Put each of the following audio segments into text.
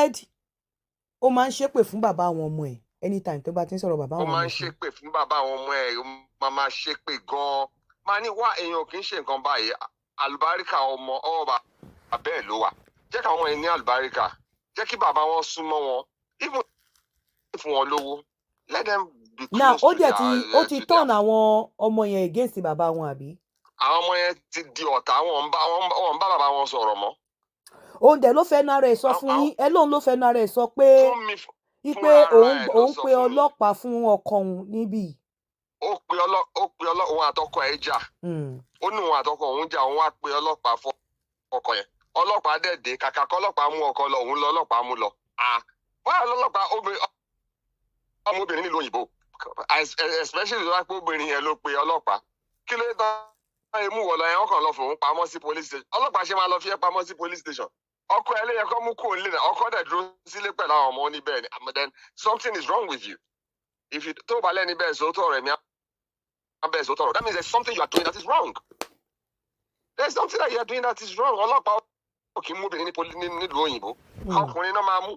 said ó máa ń ṣépè fún bàbá àwọn ọmọ ẹ̀ anytime tó bá ti ń sọ̀rọ̀ bàbá àwọn ọmọ ẹ̀. ó máa ń ṣépè fún bàbá àwọn ọmọ ẹ̀ ó máa ṣépè gan-an máa ní wá èèyàn kì í ṣe nǹkan báyìí àlùbáríkà ọmọ ọba bẹ́ẹ̀ ló wà jẹ́ káwọn ẹ̀ ní àlùbáríkà jẹ́ kí bàbá wọn súnmọ́ wọn even fún wọn lówó let them be close now to their ó ti turn àwọn ọmọ yẹn against bàbá wọn àbí. àwọn ọmọ yẹn ti di ọ̀tá wọn ń bá bàbá wọn sọ̀rọ̀ mọ́. òun dẹ̀ ló fẹ́ nára ẹ̀ sọ fún yín ẹ lóun ló fẹ́ nára ẹ̀ sọ pé òun pe ọlọ́pàá fún ọkọ òun níbí. ó pe òun àtọkọ ẹ̀ jà ó ní òun àtọkọ òun jà òun wá pe ọlọ́pàá fún ọkọ yẹn ọlọ́pàá dẹ̀ dé kàkà kọ́ ọlọ́pàá mú ọkọ lọ òun lọ ọlọ́pàá mú lọ. báyọ̀ lọ́lọ́pàá ọmọbìnrin nílùú òyìnbó especially ló wá pé obìnrin yẹn ló pe ọlọ́pàá kí ló dé mú wọ̀ lọ yẹn ọkàn lọ fòun pamọ́ sí police station ọlọ́pàá ṣe máa lọ fi ẹ́ pamọ́ sí police station ọkọ ẹ lẹ́yìn kọ́ mú kó lé náà ọkọ dẹ̀ dúró sílé pẹ̀lú àwọn ọmọ oníbẹ̀ ni then something is wrong with you if you tó bá lẹ́ni bẹ́ẹ̀ sọ́tọ̀ rẹ̀ mi á bẹ́ẹ̀ sọ́tọ̀ rẹ̀ that means there is something you are doing that is wrong there is something that you are doing that is wrong ọlọ́pàá kì í mú obìnrin nílùú òyìnbó ọkùnrin náà máa mú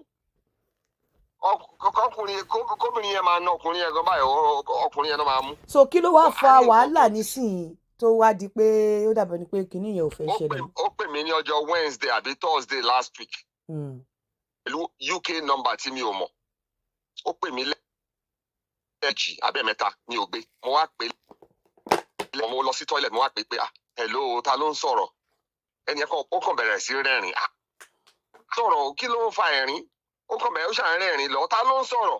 kóbìnrin yẹn máa ná ọkùnrin yẹn gan báyìí ọkùnrin yẹn náà máa mú. so kí ló wáá fa wàhálà nísìnyí tó wá di pé ó dàbẹ̀ ni pé kinní yẹn ò fẹ́ ṣẹlẹ̀. ó pè mí ní ọjọ́ Wednesday àbí Thursday last week pẹ̀lú UK number tí mi ò mọ̀ ó pè mí lẹ́ẹ̀jì abẹ́mẹ́ta mi ò gbé mo wá pè mo lọ sí toilet mo wá pè pé hello ta ló ń sọ̀rọ̀ ẹni ẹ̀kọ́ ó kàn bẹ̀rẹ̀ sí rẹ́rìn sọ̀rọ̀ kí ló ń fa ẹ̀rín ó kàn bẹ̀rẹ̀ ó ṣàn rẹ́rìn lọ ta ló ń sọ̀rọ̀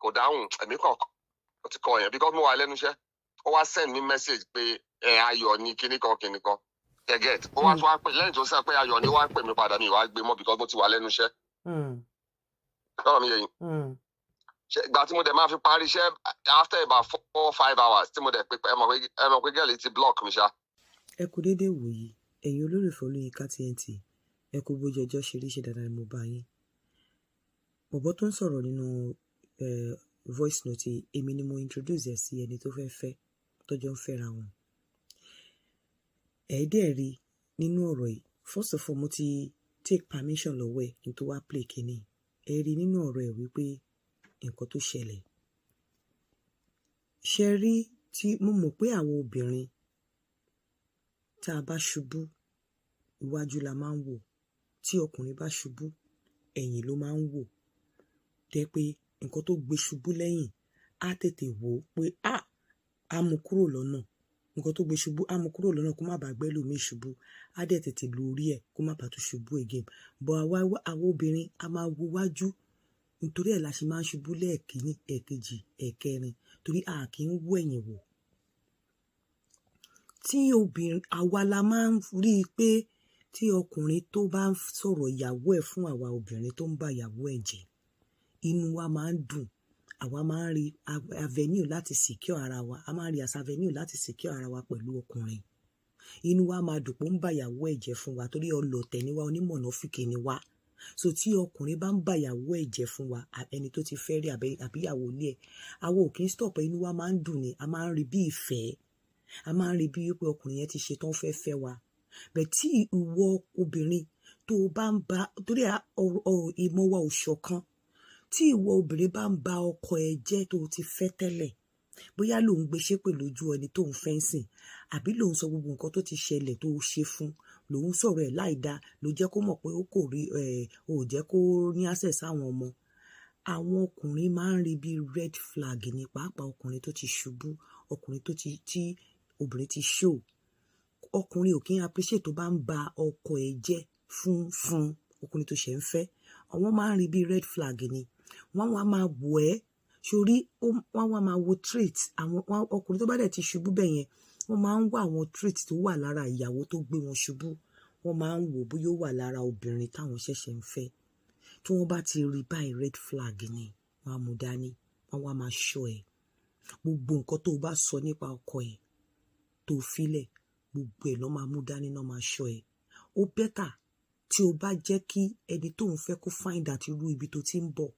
kò dáhùn ẹ̀mí kan ó ti kọ yẹn because mo wà lẹ́nu iṣẹ́ ó wá send me message pé ayọ̀ ní kíní kan get ó wá tún wá pè lẹ́yìn tó sẹ́ pé ayọ̀ ní wá ń pè mí padà mi ìwà gbé mọ́ because mo ti wà lẹ́nu iṣẹ́. lọ́rọ̀ mi yẹn ìgbà tí mo dẹ̀ máa fi parí iṣẹ́ after about 4-5 hours tí mo dẹ̀ pé ẹ mọ̀ pé gẹ́lì ti block mi ṣá. ẹ kú déédéé wòyí ẹ̀yin olólùfẹ́ Olóyinka TNT ẹ kú bójú ọjọ́ ṣe rí ṣe dáadáa ni mo bá yín. bọ̀bọ́ tó ń sọ̀rọ̀ nínú voice note èmi ni mo introduce ẹ̀ sí ẹni tó fẹ́ tọ́jọ́ ń fẹ́ra wọn. ẹ̀ẹ́dẹ̀ rí nínú ọ̀rọ̀ yìí first of all mo ti take permission lọ́wọ́ ẹ̀ kí n tó wá play kínní ẹ̀ rí nínú ọ̀rọ̀ ẹ̀ wípé nǹkan tó ṣẹlẹ̀ ṣe rí tí mo mọ̀ pé àwọn obìnrin tá a bá ṣubú iwájú la máa ń wò tí ọkùnrin bá ṣubú ẹ̀yìn ló máa ń wò tẹ́ pé nǹkan tó gbé ṣubú lẹ́yìn á tètè wò ó pé á mú kúrò lọ́nà nǹkan tó gbé ṣubú á mú kúrò lọ́nà kó má bàa gbẹ́ lómi ṣubú á dẹ̀ tètè lórí ẹ̀ kó má bàa tún ṣubú again bọ̀ àwa obìnrin a máa wo wájú nítorí ẹ̀ la ṣe máa ń ṣubú lẹ́ẹ̀kínní ẹ̀ẹ̀kejì ẹ̀ẹ̀kẹrin torí a kì í wò ẹ̀yìn wò. tí obìnrin àwa la máa ń rí i pé tí ọkùnrin tó bá ń sọ̀rọ̀ ìyàwó ẹ̀ fún àwa obìnrin tó ń bá ìyàwó ẹ̀ jẹ́ inú wa máa ń dùn àwa máa ń rí avenue láti secure ara wa a máa ń rí as avenue láti secure ara wa pẹ̀lú ọkùnrin inú wa máa dùn pé ó ń bá ìyàwó ẹ̀ jẹ́ fún wa torí ọlọ̀tẹ̀ ni wa onímọ̀nàfíkì ni wa so tí ọkùnrin bá ń bá ìyàwó ẹ̀ jẹ́ fún wa ẹni tó ti fẹ́ rí àbíyàwó ilé ẹ̀ àwọn ò kì í stop inú wa máa ń dùn ni a máa ń rí bí ìfẹ́ a máa ń rí bí wípé ọkùnrin yẹn ti ṣe tán fẹ́ wa bẹ́ẹ̀ tí ìwọ obìnrin tó bá ń bá torí ìmọ̀ wa ò ṣọ̀kan tí ìwọ obìnrin bá ń ba ọkọ ẹ jẹ́ tó ti fẹ́ tẹ́lẹ̀ bóyá ló ń gbé ṣépè lójú ẹni tó ń fẹ́ sìn àbí ló ń sọ gbogbo nǹkan tó ti ṣẹlẹ̀ tó ṣe fún ló ń sọ̀rọ̀ ẹ̀ láìda ló jẹ́ kó mọ̀ pé ó kò rí ò jẹ́ kó ní access àwọn ọmọ àwọn ọkùnrin máa ń rí bí red flag ní pàápàá ọkùnrin tó ti ṣubú ọkùnrin tó tí obìnrin ti show ọkùnrin ò kí ń appreciate tó bá ń ba ọkọ ẹ jẹ́ fún ọkùnrin tó ṣe ń fẹ́ àwọn máa ń rí bí red flag ni wọ́n wá máa wò ẹ́ sórí wọ́n wá máa wo trait àwọn ọkùnrin tó bá dẹ̀ ti ṣubú bẹ́ẹ̀ yẹn wọ́n máa ń wá àwọn trait tó wà lára ìyàwó tó gbé wọn ṣubú wọ́n máa ń wò bóyá ó wà lára obìnrin táwọn ṣẹ̀ṣẹ̀ ń fẹ́ tí wọ́n bá ti rí báyìí red flag ni wọ́n á mú dání wọ́n wá máa ṣọ́ ẹ̀ gbogbo nǹkan tó bá sọ nípa ọkọ ẹ̀ tó filẹ̀ gbogbo ẹ̀ lọ́ máa mú dání náà máa ṣọ́ ẹ̀ ó bẹ́tà tí o bá jẹ́ kí ẹni tó ń fẹ́ kó find out irú ibi tó ti ń bọ̀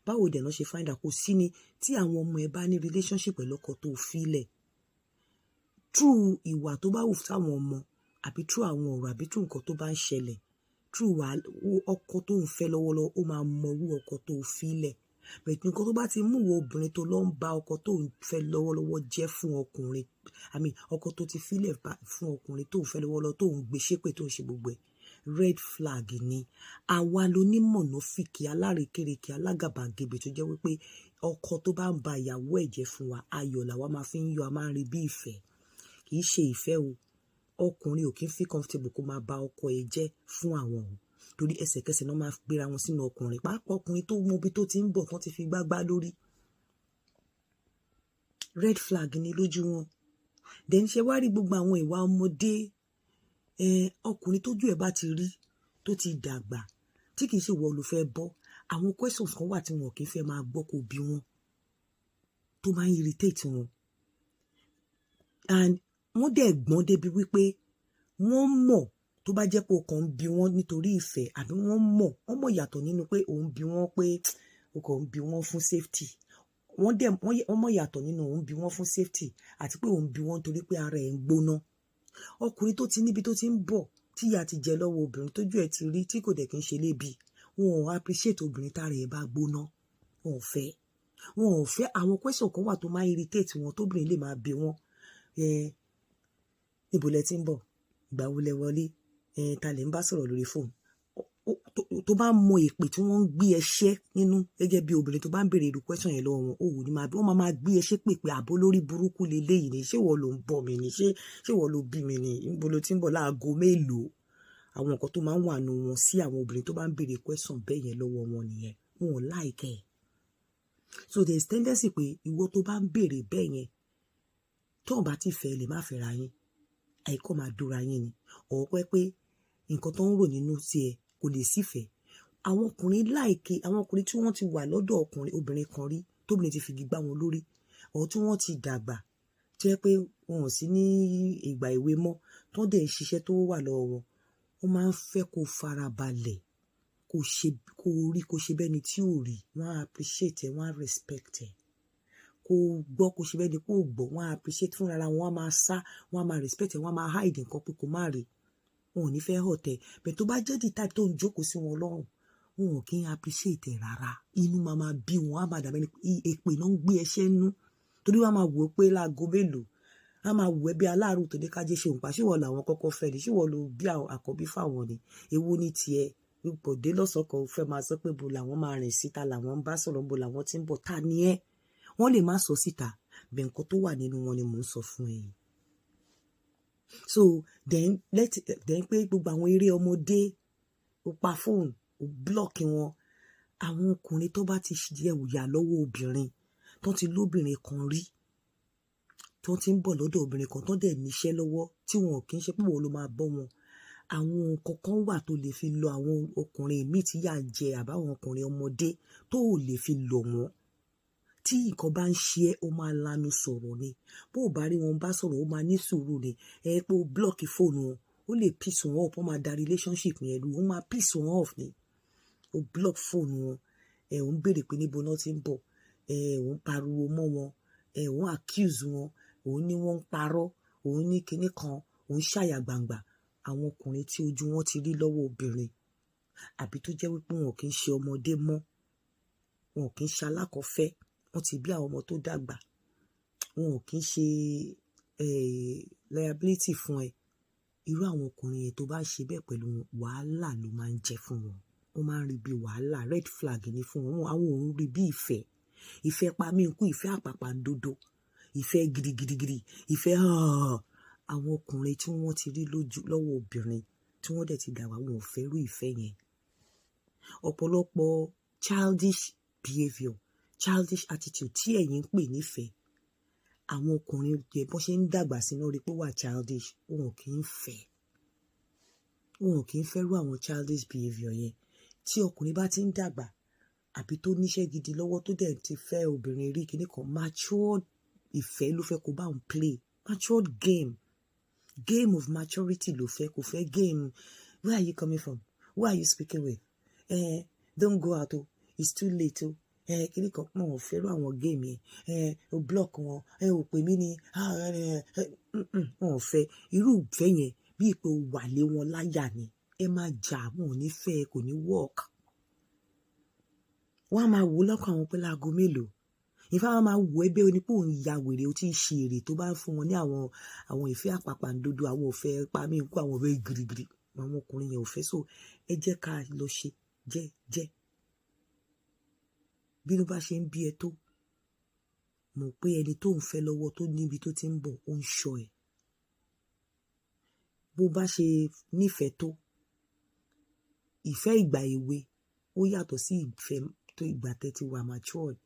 báwo dẹ̀ náà ṣe find out kò sí ni tí àwọn ọmọ ẹ bá ní relationship pẹ̀lú ọkọ tó filẹ̀ true ìwà tó bá wù sáwọn ọmọ àbí true àwọn ọ̀rọ̀ àbí true nǹkan tó bá ń ṣẹlẹ̀ true wa ọkọ tó ń fẹ́ lọ́wọ́lọ́wọ́ ó máa mọ irú ọkọ tó filẹ̀ bẹ̀tù nǹkan tó bá ti mú wo obìnrin tó lọ ń bá ọkọ tó ń fẹ́ lọ́wọ́lọ́wọ́ jẹ́ fún ọkùnrin ọkọ tó ti filẹ̀ fún ọkùnrin tó ń fẹ́ lọ́wọ́lọ́wọ́ tó ń gbé ṣépè tó ń ṣe gbogbo ẹ̀ red flag ni àwa lonímọ̀nàfíkì alárekereke alágàbàgebè tó jẹ́ wípé ọkọ tó bá ń ba ìyàwó ẹ̀ jẹ́ fún wa ayọ̀ làwa máa fi ń yọ a máa ń rí bí ìfẹ́ kì í ṣe ìfẹ́ o ọkùnrin ò kí ń feel comfortable kó máa ba ọkọ ẹ̀ jẹ́ fún àwọn o torí ẹsẹ̀kẹsẹ̀ náà máa gbéra wọn sínú ọkùnrin pàápàá ọkùnrin tó mọ ibi tó ti ń bọ̀ tán ti fi gbágbá lórí red flag ni lójú wọn then ṣe wá rí gbogbo àwọn ìwà ọmọdé ọkùnrin tójú ẹ̀ bá ti rí tó ti dàgbà tí kì í ṣe wọ́n ló fẹ́ bọ́ àwọn questions kan wà tí wọn kì í fẹ́ máa gbọ́ kó bí wọn tó máa ń irritate wọn and wọ́n dẹ̀ gbọ́n débi wípé wọ́n mọ̀ tó bá jẹ́ pé o kàn ń bi wọ́n nítorí ìfẹ́ àbí wọ́n mọ̀ yàtọ̀ nínú pé òun bi wọ́n pé o kàn ń bi wọ́n fún safety wọ́n mọ̀ yàtọ̀ nínú òun bi wọ́n fún safety àti pé òun bi wọ́n torí pé ara ẹ̀ ń gbóná ọkùnrin tó ti níbi tó ti ń bọ̀ tí ìyà ti jẹ lọ́wọ́ obìnrin tójú ẹ̀ ti rí tí kò dẹ̀ kí ń ṣe lébi wọn ò appreciate obìnrin tára ẹ̀ bá gbóná wọn ò fẹ́ àwọn question kan wà tó máa irritate wọn tóbìnrin lè máa bi wọn níbo lẹ ti ń bọ̀ ìgbà wo lẹ wọlé ta lè ń bá sọ̀rọ̀ lórí fóònù tó bá mọ èpè tí wọ́n ń gbé ẹṣẹ́ nínú gẹ́gẹ́ bí obìnrin tó bá ń béèrè irú question yẹn lọ́wọ́ wọn òwò ni wọ́n máa gbé ẹṣẹ́ pèpè àbó lórí burúkú leléyìí ni ṣé wọ́n ló ń bọ̀ mí ni ṣé wọ́n ló bí mi ni níbo ló ti ń bọ̀ láago mélòó àwọn nǹkan tó máa ń wà nù wọn sí àwọn obìnrin tó bá ń béèrè question bẹ́ẹ̀ yẹn lọ́wọ́ wọn nìyẹn wọn ò láìkẹ́ so there is tendency pé ìwọ tó bá ń béèrè bẹ́ẹ̀ yẹn tó ń bá ti fẹ́ lè má fẹ́ra yín àìkọ́ máa dóra yín ni ọ̀pẹ́ pé nǹkan tó ń rò nínú tiẹ̀ kò lè sífẹ̀ẹ́ àwọn ọkùnrin láìke àwọn ọkùnrin tí wọ́n ti wà lọ́dọ̀ obìnrin kan rí tóbìnrin ti fìgì gbá wọn lórí ọ̀ tí wọ́n ti dàgbà tó yẹ pé wọn ò sí ní ìgbà èwe mọ́ tó dẹ̀ ń ṣiṣẹ́ tó wà lọ́wọ́ wọn wọ́n máa ń fẹ́ kó farabalẹ̀ kó rí kó ṣe bẹ́ni tí ò rí wọ́n á appreciate ẹ̀ wọ́n á respect ẹ̀ kó gbọ́ kó ṣe bẹ́ni kó gbọ́ wọ́n á appreciate fúnra wọn á máa sá wọ́n á máa respect ẹ̀ wọ́n á máa hide nǹkan pé kó má rí wọn ò ní fẹ́ họ̀tẹ̀ bẹ́ẹ̀ tó bá jẹ́ the type tó ń jókòó sí wọn lọ́rùn wọn ò kí ń appreciate ẹ̀ rárá inú máa bí wọn á máa dàbẹ́ ni èpè náà ń gbé ẹṣẹ́ nú torí wọn á máa wò ó pé láago mélòó á máa wò ẹ́ bí aláàrú tó dé kájé ṣe òǹpa ṣíwọ́ làwọn kọ́kọ́ fẹ́ ni ṣíwọ́ ló bí àkọ́bí fáwọn ni èwo ní tiẹ̀ bọ̀dé lọ́sọ̀kan fẹ́ máa sọ pé bo làwọn máa rìn síta làwọn ń bá sọ̀rọ̀ bo làwọn ti ń bọ̀ ta ni ẹ́ wọ́n lè má sọ síta bẹ́ẹ̀ nǹkan tó wà nínú wọn ni mò ń sọ fún ẹ̀yin so then pé gbogbo àwọn eré ọmọdé ó pa fóònù ó blọọkì wọn àwọn ọkùnrin tó bá ti jẹ òyà lọ́wọ́ obìnrin tó ti lóbìnrin kan rí tó ti ń bọ̀ lọ́dọ̀ obìnrin kan tó dẹ̀ níṣẹ́ lọ́wọ́ tí wọn kì í ṣe pé wọn ló máa bọ́ wọn àwọn nǹkan kan wà tó lè fi lọ àwọn ọkùnrin míì tí yà ń jẹ àbáwọn ọkùnrin ọmọdé tó ò lè fi lọ wọn tí nǹkan bá ń ṣe ẹ́ ó máa lanu sọ̀rọ̀ ni bó o bá rí wọn bá sọ̀rọ̀ ó máa ní sùúrù ni ẹ pé o blọọkì fóònù wọn ó lè piss wọn off ó máa da relationship yẹn lu ó máa piss wọn off ni o block fóònù wọn ò ń béèrè pé níbo náà ti ń bọ̀ ò ń pariwo mọ́ wọn ò ń accuse wọn òun ní wọ́n ń parọ́ òun ní kinní kan òun ṣàyà gbangba àwọn ọkùnrin tí ojú wọn ti rí lọ́wọ́ obìnrin àbí tó jẹ́ wípé wọn kì í ṣe ọmọdé mọ́ wọn kì í ṣe alákọ̀ọ́fẹ́ wọ́n ti bí àwọn ọmọ tó dàgbà wọn ò kì í ṣe liability fún ẹ irú àwọn ọkùnrin yẹn tó bá ṣe bẹ́ẹ̀ pẹ̀lú wọn wàhálà ló máa ń jẹ́ fún wọn wọ́n máa ń rí bí wàhálà red flag ni fún wọn àwọn òun rí bí ìfẹ́ pa mí nkú ìfẹ́ àpàpàǹdodo ìfẹ́ gidigidigidi ìfẹ́ àwọn ọkùnrin tí wọ́n ti rí lọ́wọ́ obìnrin tí wọ́n dẹ̀ ti dàgbà wọn ò fẹ́ rú ìfẹ́ yẹn ọ̀pọ̀lọpọ̀ childish behaviour childish attitude tí ẹ̀yin ń pè nífẹ̀ẹ́ àwọn ọkùnrin jẹ bọ́n ṣe ń dàgbà sínú rí pé wà childish wọn kì í fẹ́ rú àwọn childish behaviour yẹn tí ọkùnrin bá ti ń dàgbà àbí tó níṣẹ́ gidi lọ́wọ́ tó dẹ̀ ti fẹ́ obìnrin rí kíní kan matured ìfẹ́ ló fẹ́ kó bá òun play matured game of maturity ló fẹ́ kó fẹ́ game where are you coming from who are you speaking with don't go out o it's too late o kíní kan pọ̀ wọ́n fẹ́ràn àwọn géèmù yẹn o block wọn o pè mí ní wọn ò fẹ́ irú ìfẹ́ yẹn bí ipò wà lé wọn láyà ni ẹ máa jà, wọn ò ní fẹ́, kò ní work. Wọ́n á máa wò lọ́kàn àwọn pé láago mélòó. Ìfá wọn máa wò ẹbẹ́ oní pé òun ya wèrè, ó ti ń ṣe èrè tó bá ń fún wọn ní àwọn ìfẹ́ àpàpàǹdodo, àwọn òfẹ́ pamí nkú, àwọn òfẹ́ girigiri. Àwọn ọkùnrin yẹn ò fẹ́. So ẹ jẹ́ ká lọ ṣe jẹ́jẹ́. Bí ló bá ṣe ń bí ẹ tó, mọ̀ pé ẹni tó ń fẹ́ lọ́wọ́ tó níbi tó ti ń bọ̀, ó ń ṣọ́ ẹ. Bó bá ṣe nífẹ̀ẹ́ tó, ìfẹ́ ìgbà èwe ó yàtọ̀ sí ìfẹ́ tó ìgbà tẹ́tí wà matured.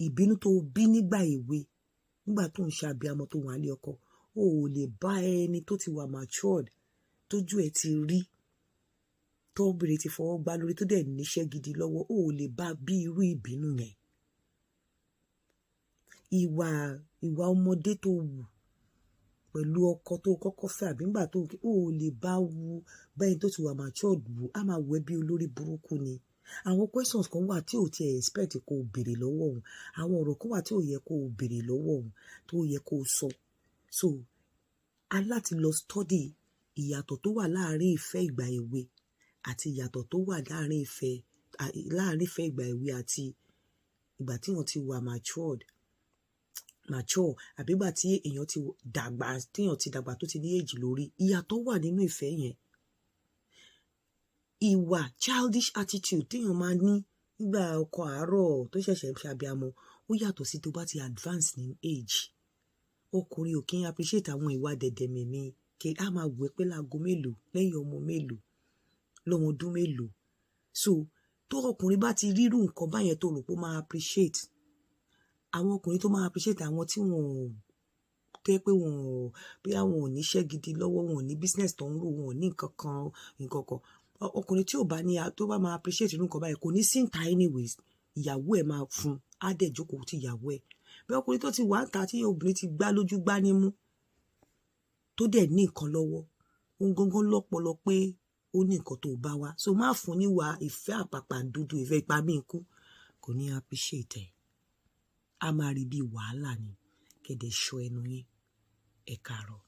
Ìbínú tó bí nígbà èwe, nígbà tó ń ṣe abiyamọ tó wà ní ọkọ, ó ò lè bá ẹni tó ti wà matured, tójú ẹ ti rí, tó obìnrin ti fọwọ́ gbá lórí, tó dẹ̀ níṣẹ́ gidi lọ́wọ́, ó ò lè bá bí irú ìbínú yẹn. Ìwà ọmọdé tó wù pẹ̀lú ọkọ tó kọ́kọ́ fẹ́ àbí nígbà tó ó lè bá wù bẹ́ẹ̀ tó ti wà matured wù, á máa wù ẹ́ bí olórí burúkú ni. Àwọn questions kan wà tí ò ti expect kó o béèrè lọ́wọ́ òun. Àwọn ọ̀rọ̀ kan wà tí ò yẹ kó o béèrè lọ́wọ́ òun, tó yẹ kó o sọ. So aláti lọ study ìyàtọ̀ tó wà láàárín ìfẹ́ ìgbà èwe àti ìyàtọ̀ tó wà láàárín ìfẹ́ ìgbà èwe àti ìgbà tí wọ́n ti wà mature àbí ìgbà tí èèyàn ti dàgbà tó ti ní èjì lórí. Ìyàtọ̀ wà nínú ìfẹ́ yẹn. Ìwà childish attitude téèyàn máa ní nígbà ọkọ àárọ̀ tó ṣẹ̀ṣẹ̀ ń ṣe abiyamọ ó yàtọ̀ sí tó bá ti advance ní age. Ọkùnrin ò kí ń appreciate àwọn ìwà dẹ̀dẹ̀mẹ̀mí kí á máa wù ẹ́ pé láago mélòó, lẹ́yìn ọmọ mélòó, lọ́mọ ọdún mélòó. So tó ọkùnrin bá ti rírú nǹkan báyẹn tó rò pé ó máa appreciate, àwọn ọkùnrin tó máa appreciate àwọn tí wọ́n tẹ́ pé bí àwọn ò níṣẹ́ gidi lọ́wọ́, wọn ò ní business tó ń rò, wọn ò ní nǹkan kan. Ọkùnrin tí ò bá ní tó bá máa appreciate irú nǹkan báyìí kò ní síntà anyways. Ìyàwó ẹ̀ máa fún, á dẹ̀ jókòó ti ìyàwó ẹ̀. Bí ọkùnrin tó ti wà ń ta tí obìnrin ti gbá lójú gbá nímú tó dẹ̀ ní nǹkan lọ́wọ́, òun gangan lọ́pọlọ pé ó ní nǹkan tó bá wá. So má fún níwà ìfẹ́ àpàpàǹdodo, ìfẹ́ ipamínkú, kò ní appreciate ẹ̀. A máa rí bí wàhálà ni. Kẹ̀dẹ̀ ṣọ́ ẹnu yín. Ẹ káàárọ̀.